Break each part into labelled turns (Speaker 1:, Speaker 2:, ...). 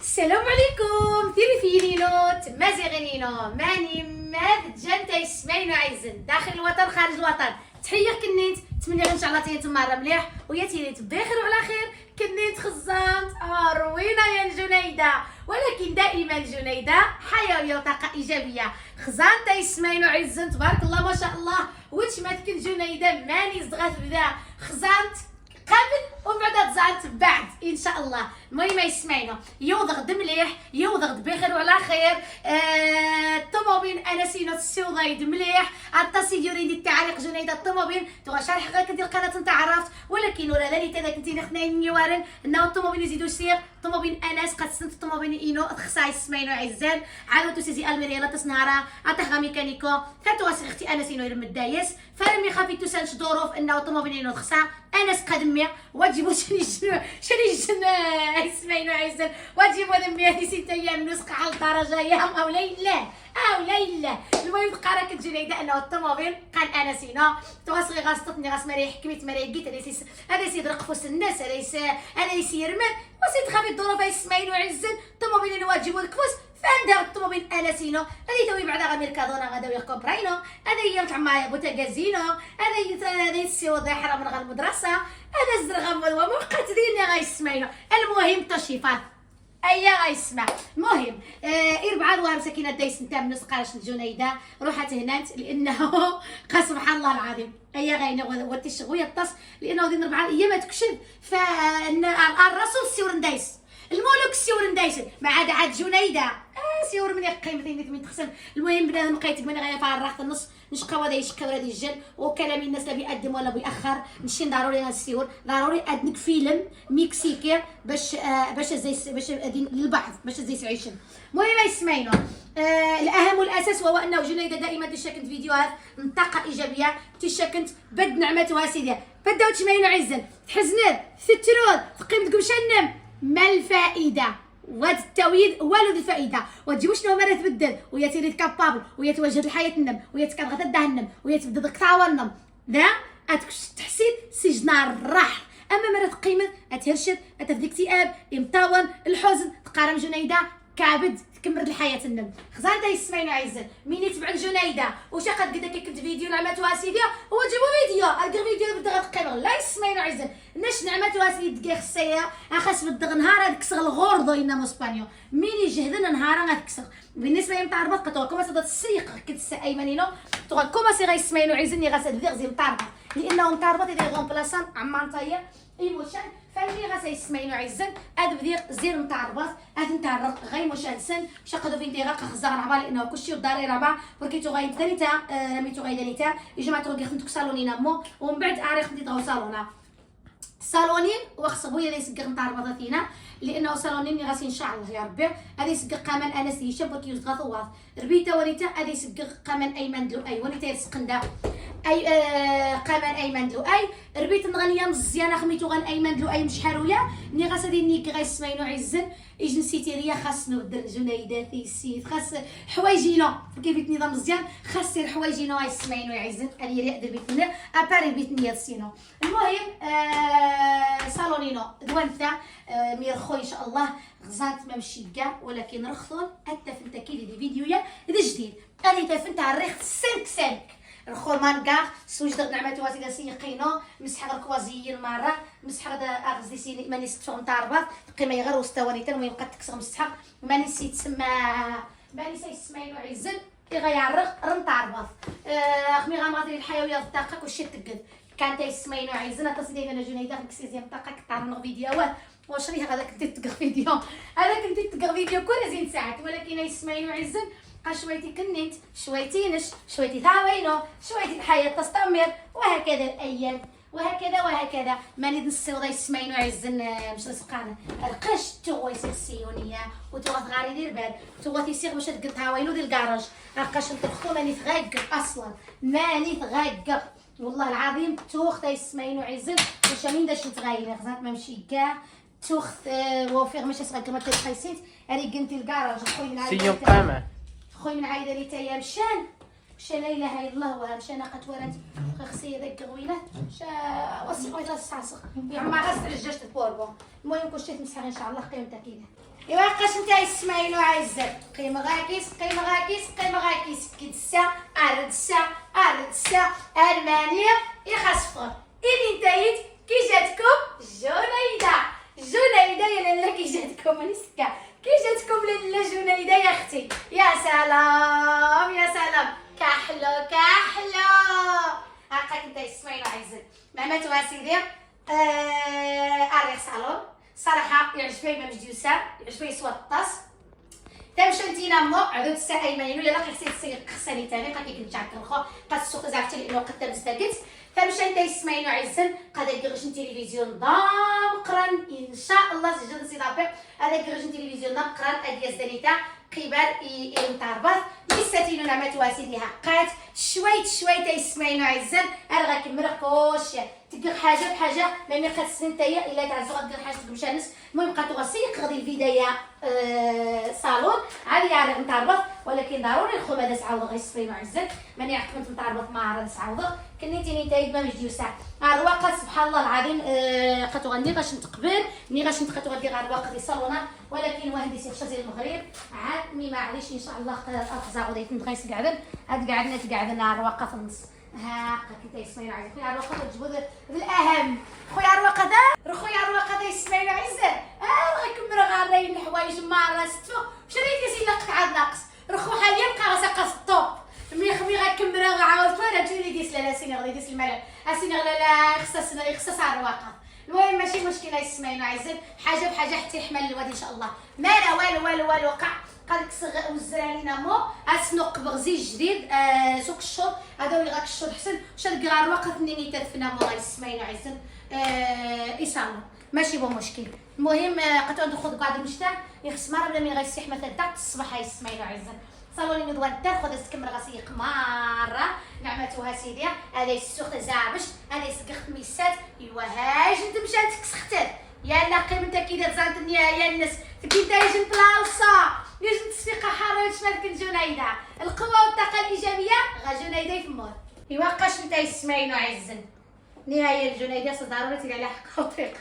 Speaker 1: السلام عليكم ثيري مازيغنينو ماني ماد جنتا يسمعينو عايزن داخل الوطن خارج الوطن. تحيه كنيت نتمنى ان شاء الله تيتم مره مليح ويا تيريت بخير وعلى خير. كنيت خزانت روينا يا الجنيده، ولكن دائما الجنيده حيويه وطاقه ايجابيه. خزانتا يسمعينو عايزن تبارك الله ما شاء الله. واش ما تكن جنيده ماني زغات بدا خزانت قبل ومن بعد تزعلت بعد ان شاء الله. المهم يسمعينا يوضغ مليح يوضغ بخير وعلى خير. الطوموبيل انا سينو السوضايد مليح التصيدورين ديال التعليق جنيده الطوموبيل تبغى شارح غير كدير القناه انت عرفت، ولكن ولا ذلك اذا كنتي نخناي نيوارن انه الطوموبيل يزيدو يسير طوموبيل انس قد سنت الطوموبيل اينو خصها يسمعينو عزال عاودو تسيزي الميريا لا تسنهارا عطيها ميكانيكو فاتو اختي انا سينو يرم الدايس فلم خافي تسالش ظروف انه الطوموبيل اينو خصها انس قدمي واجبو شني يسمعينو عزال واجبو ذمي هذه 6 ايام نسق على الدرجه يا او لا المهم بقى راك الجنيده انه الطوموبيل قال انا سينا توصغي غاصتني غاس مريح حكمت مريقيت هذا سيد رقفوس الناس هذا يسير من وسيد خافي الظروف يسمعينو عزل الطوموبيل اللي واجبو الكفوس فاندر الطوموبيل انا سينو هذه توي بعدا غا ميركادونا غدا ويا كوبراينو هذا هي مع بوتاغازينو هذا يسيو ضحره من غا المدرسه هذا الزرغم وموقت ديالنا غيسمعينو. المهم تشريفات ايا غيسمع. المهم اربعه دوار مساكينه دايس نتا من سقاش الجنيده روحت هنات لانه سبحان الله العظيم ايا غاينه وتش غويه الطاس لانه دين 4 ايام تكشف فالرسول سيور ندايس الملوك سيور ندايس ما عاد جنيده سيور من قيمتين من تخسن. المهم بنادم لقيتك من غير فارغت النص نشقاو هذا يشقاو هذا الجن وكلام الناس لا بيقدم ولا بيأخر نمشي ضروري غنسيور ضروري ادنك فيلم مكسيكي باش زي باش للبحث باش زي يعيشن. المهم يسمعينو الاهم والاساس وهو انه جنيده دائما تشكنت فيديوهات من طاقه ايجابيه تشكنت بد نعمتها سيدي بداو تسمعينو عزل تحزنت سترود قيمتكم شنم ما الفائده وهاد التويد والو الفائده وتجيبو شنو مره تبدل ويا تيري كابابل ويا توجد الحياه النم ويا تكرغت الدهنم ويا تبدا داك تعاونم ذا تحسين سجنار راح. اما مره تقيمت اتهرشد اتفدي اكتئاب امطاون الحزن تقارن جنيده كابد تكمل الحياه النم. خزانتا يسمعينو عزل مين يتبع الجنيده واش قد كنت فيديو نعمتها سيدي هو جيبو فيديو القى فيديو بدا غتقيم لا يسمعينو عزل ناش نعمتها سيدي دقيق خصيا اخاس بدا نهار كسغ الغورضو انما اسبانيو مين يجهدنا نهار غتكسغ. بالنسبه لمطاربات قطوع كما تقدر تسيق كتس ايمانينو تو كوماسي غيسمعينو عزلني غاسد ديغ زي مطاربه لانه مطاربات اللي غومبلاسان عمان طايا ايموشن فاللي غاسا يسمعينو عزن اد بديق زير مطاربات اد نتعرق غير مشانسن شقدو فين ديغا خزار ربا لانه كلشي وداري ربا بركيتو غاي دانيتا ميتو غاي دانيتا يجمع تو خدمتك صالونينا مو ومن بعد اري خديت غو صالونا صالونين وخصبو يا يسقق مطاربات فينا لانه صالونين غاسي ان شاء الله يا ربي هذا يسقق قامان انس يشبك يزغ ثوات ربيتا وريتا هذا يسقق قامان ايمن دلو اي وريتا يسقندا اي قامان ايمن دلو اي ربيت نغنيا مزيانه خميتو غن ايمن دلو اي مش حرويه ني غاس هادي نيك غيسمعينو عزن اجن سيتيريا خاص نبدل جنيداتي السيد خاص حوايجينو كيف نظام مزيان خاص سير حوايجينو غيسمعينو يعزن هذه ريح دربيتنا اباري بيت نيا سينو. المهم صالونينو دوانتا ميرخو ان شاء الله غزات ما مشي كاع ولكن رخصون حتى في التاكيد دي فيديويا جديد انا تفنت على الريخ 5 رخو مانكا سوج دغ نعمتو واسيدا سيقينو مسح الكوازيين مره مسح هذا اغزي سي ماني ستون تاربات قيمه غير وستوانيتا المهم بقات تكسر مسحه ماني سي تسمى ماني سيسمعينو عزل غيعرق رم تاربات خمي غامغادي الحيويه الطاقه كلشي تقد كان تيسمعينو عزل تصديق انا جنيده كسيزيام طاقه كطارن فيديوهات واش راه هذا كنتي تقرا فيديو هذا كنتي تقرا فيديو كل زين ساعات ولكن يسمعينو عزل شويتي كنت شويتي شويتي ثاوينو شويتي الحياه تستمر وهكذا الايام وهكذا ماني نصيو يسمعينو عزن مش رزقانا القش تو يسيونيه وتو غاري دير بال تو تيسيغ باش تقد ثاوينو ديال الكراج القش نطبخو ماني تغقق اصلا ماني تغقق والله العظيم توخ يسمعينو عزن واش مين داش نتغاير غزات ما مشي كاع توخ وفيغ ماشي صغير ما تخيسيت راه قنتي الكراج خويا من عائله خويا من عائله لي تايا مشان لا اله الا الله وها مشان قتورات خصي ذاك قويلات وسي قويلات الصاصغ يا ما غاس رجاجت البوربون. المهم كلشي تمسح ان شاء الله قيمتها كده. ايوا قاش نتا اسماعيل وعزت قيم غاكيس كيدسا اردسا المانيا يخصفر إلي نتايت كي جاتكم جنيدة يا لالا كي جاتكم نسكا كي جاتكم لالا جنيدة يا اختي يا سلام كحلو هاكاك نتا اسماعيل وعزت ماماتو سيدي اريح صالون صراحه يعجبني ما مجديوسا يعجبني سوا الطاس تمشي انتينا مو عدود الساعه ايمانين ولا قا خصني تسيق خصني تاني قا كيكون تاع الخو قا السوق زعفتي لانه قد مستقلت تمشي انت اسماعيل وعزن قا ديرجن تلفزيون ضام قران ان شاء الله سجل سي دابي هذا ديرجن تلفزيون ضام قران ادياس دانيتا قبال متربط لساتينو نعمت واسيدي هقات شويت اسماعيل وعزن ارغا كمر كلشي تدير حاجه بحاجه ما خاص نتايا الا تعزو غدير حاجه مشانس المهم بقات غسيق غادي البدايه صالون عادي على متربط ولكن ضروري الخو هذا تعاود غيصفي معزن ماني عرفت كنت متربط مع راه تعاود كنيتي نتايا ما مجديوسا الواقع سبحان الله العظيم قاتو غندير غاش نتقبل ملي غاش نتقاتو غندير على الواقع ديال صالونه ولكن واحد يسير ديال المغرب عاد مي معليش ان شاء الله افزع وديت نبغي نقعدن هاد قعدنا على الواقع في النص هاكا كي تيسمعوا عزيز خويا الرواقه تجبد بالاهم خويا الرواقه يسمعوا عزيز غيكمل غارين الحوايج مع راستو شريتي سي لقط عاد ناقص رخو حاليا بقى غساق الطوب مي غيكمل غعاود فانا تولي ديس لا سيني غادي ديس الملل اسيني لا خصص الرواقه المهم ماشي مشكله يسمعوا عزيز حاجه بحاجه حتى يحمل الواد ان شاء الله ما لا والو وقع قالك وزر علينا مو اسنق بغزي جديد سوق الشوط هذا اللي غاك الشوط حسن شاد كاع الوقت منين تدفنا مو غيسمعينو عزن يصامو ماشي بو مشكل المهم قطعوا ندخل قاعد المشتاع يخص مره بلا مي غيسيح مثلا تاع الصباح يسمعينو عزن صالوني ندوان تاخذ تكمل غسيق مره نعمتوها سيدي هذا السوق زعبش هذا يسقخ ميسات ايوا هاج انت مشات تكسختت يا لا قيمتها كي دات زعما يا الناس كي دايجن بلاصه يجن تصفيقه حاره شمال كنت جنيده القوه والطاقه الايجابيه غا جنيده يفمر ايوا قاش نتا يسمعينو عزن نهايه الجنيده ضروري تلي على حق وطريقه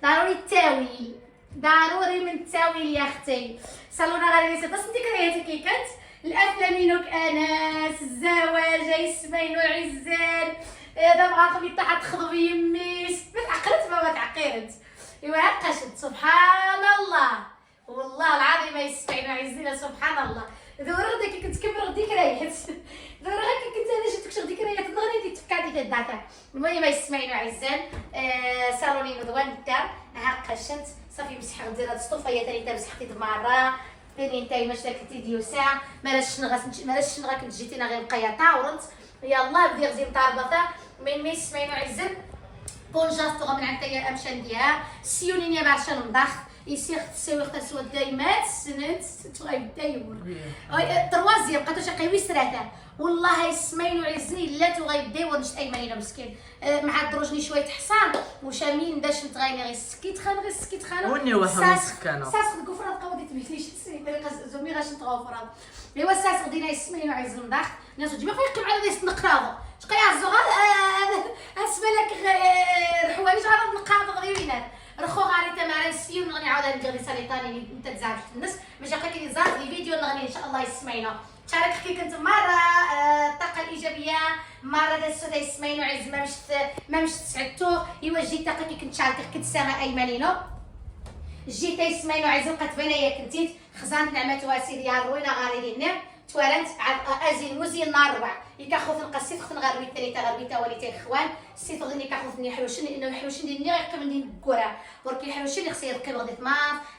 Speaker 1: ضروري التاويل ضروري من التاويل يا اختي صالونا غادي نسيت اصلا ذكرياتي كي كانت الافلامينوك انس الزواج يسمعينو عزان هذا بغا يطيح تخضب يميس ما تعقلت ما تعقلت ايوا قاشت سبحان الله والله العظيم ما يسمعينو عزينا سبحان الله دابا غدا كي كنت كمل ذكريات دابا كي كنت انا شفتك شي ذكريات نغني ديك تفكعتي في الداتا المهم ما يسمعينو عزان صالوني مدوان الدار ها قاشت صافي مسح ندير هاد السطوفيه تاني تا مسحتي دماره ثاني نتايا ما شاكلتي ديوسا مالاش شنغا كنت جيتينا غير نبقى طاورنت يلاه بدي غزي مطاربطه من ما يسمعينو عزان بونجاستو من عند تايا امشان ديالها سيونين يا بارشا المضخ يسير تسوي تسوى دايمات سنت تغيب دايور تروازيام بقاتو شي قيوي سراته والله يسمعينو عزني لا تغيب دايور نشت ايمانينا مسكين مع دروجني شويه حصان وشامين داش نتغايني غير السكيت خان
Speaker 2: وني واحد مسكانه
Speaker 1: ساس كفرات قودي تبيتليش تسري زومي غاش نتغوفرات ايوا ساس غدينا يسمعينو عز المضخ الناس تجيب خويا يقيم على ديس نقراضو شقيا الزغال اسمع لك الحوايج عرض نقاض غيوينات رخو غاري تمارين سيون نغني عاود ندير لي ساليطاني انت تزعج الناس باش هكا كي زاد لي فيديو نغني ان شاء الله يسمعينا شارك كي كنت مره الطاقه الايجابيه مره داس يسمعينو عز ما مش تسعدتو ايوا جيت الطاقه كي كنت شارك كنت سامع ايمانينو جيت يسمعينو عز بقات بينا يا كنتيت خزانت نعمتها سيدي روينه غاري لنا توالنت ازين موزين نهار ربع يكاخذ القصيت خن غروي ثلاثه غرويته وليتي اخوان السيت غني كاخذني حلوشن لانه حلوشن ديالي غيقيم لي الكره برك الحلوشن خصو يركب غادي تماط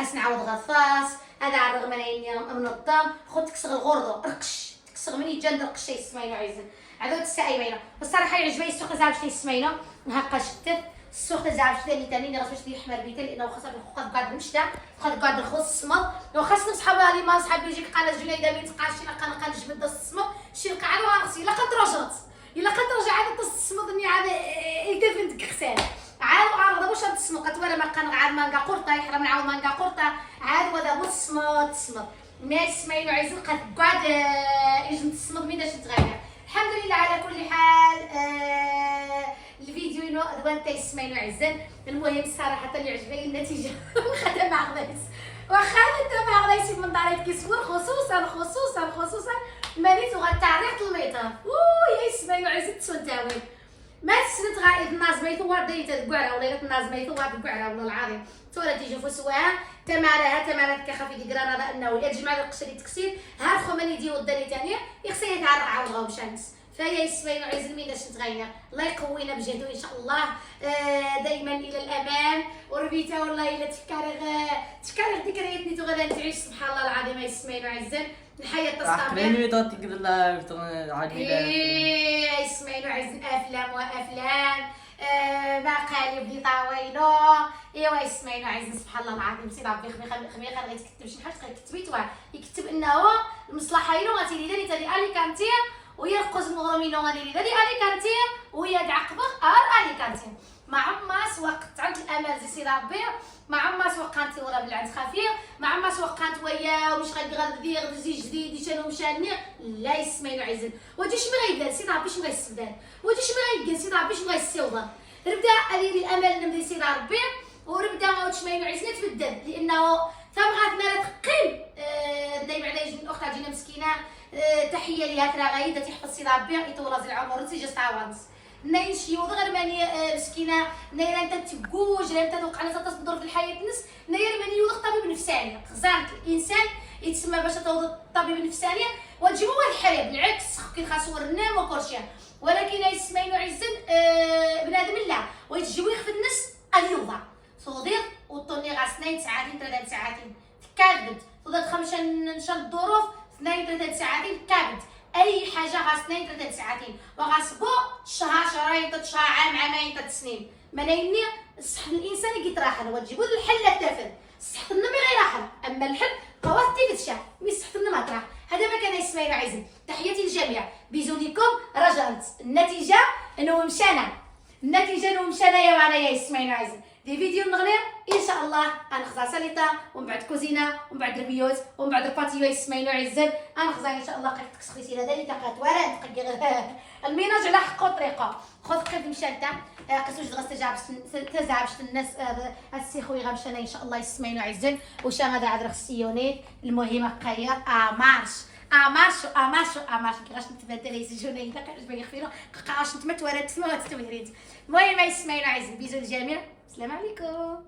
Speaker 1: اس نعاود غطاس هذا على الرغم انني منظم خذ تكسر الغرضو رقش تكسر مني جند رقش يسمعينو عايزين عدود السايمينه بصراحه يعجبني السوق زعما شتي يسمعينو هكا شتت السوق زعما شتي ثاني راه باش يحمر بيته لانه خاصه الخوات قاعد المشتا خاص قاعد الخوص الصمد وخاصنا صحابها لي ما صحابي يجيك قال جنيده بنت قاشي لقى نجبد الصمد شي القعده وغسي الا قد رجعت عاد تصمدني عاد يدفن غسال عاد واش تصمد قالت ولا ما كان عاد مانكا قرطه يحرم نعاود مانكا قرطه عاد وهذا هو تصمد ما يسمعينو عايزين قاعد يجي تصمد من داش تغير الحمد لله على كل حال الفيديو دوان تيسمعينو عزان المهم صراحه اللي عجبني النتيجه خدام مع غدايس واخا انت ما غادي يسيب من دارك كيصور خصوصا مانيت وغتعريق الميطه يا اسمعي عايزه تسنتاوي ما تسنت غايد الناس ما يثوار دايت الكعره ولا الناس ما يثوار الكعره والله العظيم تورا تيجي فسواها تمارها كخافي دي كرانا انه يا جماعه القشري تكسير هاد خمني دي وداني ثانيه يخصي يتعرق عاود غاو بشمس فيا يسمعي عايز المينا شنتغينا الله يقوينا بجهده ان شاء الله دائما الى الامام وربيتا والله الا تفكر ذكرياتني غدا تعيش سبحان الله العظيم يسمعي عايزين نحيا التصطابير
Speaker 2: أحكي دوت تقدر لا عادي
Speaker 1: يسمعي عايزين افلام باقالي بلي طاوينو ايوا يسمعي عايزين سبحان الله العظيم سي ربي خمي غيتكتب شي حاجه كتبيت يكتب انه المصلحه ينو غاتي لي تاني اليكانتي ويا القوس المغرمين غادي لي اليكانتي ويا دعقبه اليكانتي ما عما سوقت عند الامل زي سي ربي ما عما سوقانتي ورا بالعند خفيف ما عما سوقانت ويا ومش غادي غدي جديد يشانو مشاني لا يسمعوا عايزين واجي شمي غيدير سي ربي شنو غيستبدل واجي شمي غيدير سي ربي شنو غيستوضى نبدا ادير الامل نمدي سي ربي وربدا ما شمي عايزين تبدل لانه تبغات ما تقيم دايما على جن اختها جينا مسكينه تحيه ليها ترى غايده تحفظ سي ربي يطول العمر تيجي تعاونس نايش يوض غير ماني مسكينه نايره انت تبوج انت توقع لها تصدر في الحياه نس ناير ماني يوض طبيب نفساني خزانه الانسان يتسمى باش توض الطبيب النفساني وتجيبو واحد الحريب بالعكس كي خاصو النام وكلشي ولكن يسمعوا عزن بنادم لا ويتجيبو يخف النس اليوضا صديق وطوني غا 2 ساعات 3 ساعات كابد صديق 5 نشان الظروف 2 3 ساعات كابد اي حاجه غا 2 3 ساعات وغاسبو شهر شهرين 3 شهور عامين 3 سنين منايني صح الانسان يتراحل وتجيبو الحل التافه صحه النمي غير راحل اما الحل قواتي تشا مي صحه النمي تراح هذا ما كان يسمعوا عايزين تحياتي للجميع بيزونيكم رجعت النتيجه انه مشانا يا معنا يا يسمعوا عايزين دي فيديو نغلير ان شاء الله غنخزا ساليطه ومن بعد كوزينه ومن بعد البيوت ومن بعد الباتيو يسمعوا عزل غنخزا ان شاء الله قد تكسخيتي هذا اللي تاقات ورا تقير الميناج على حقه طريقه خذ قيد مشاده قسوش تزعبش الناس السي خويا غمشانا ان شاء الله يسمعوا عزل وشا هذا عاد رخصيونيت المهم قير امارش كيفاش نتبدل يسجوني دقيقه باش يخفيرو قاش نتمت ورا تسمع تتمريد المهم يسمعوا عزل بيزو الجميع السلام عليكم.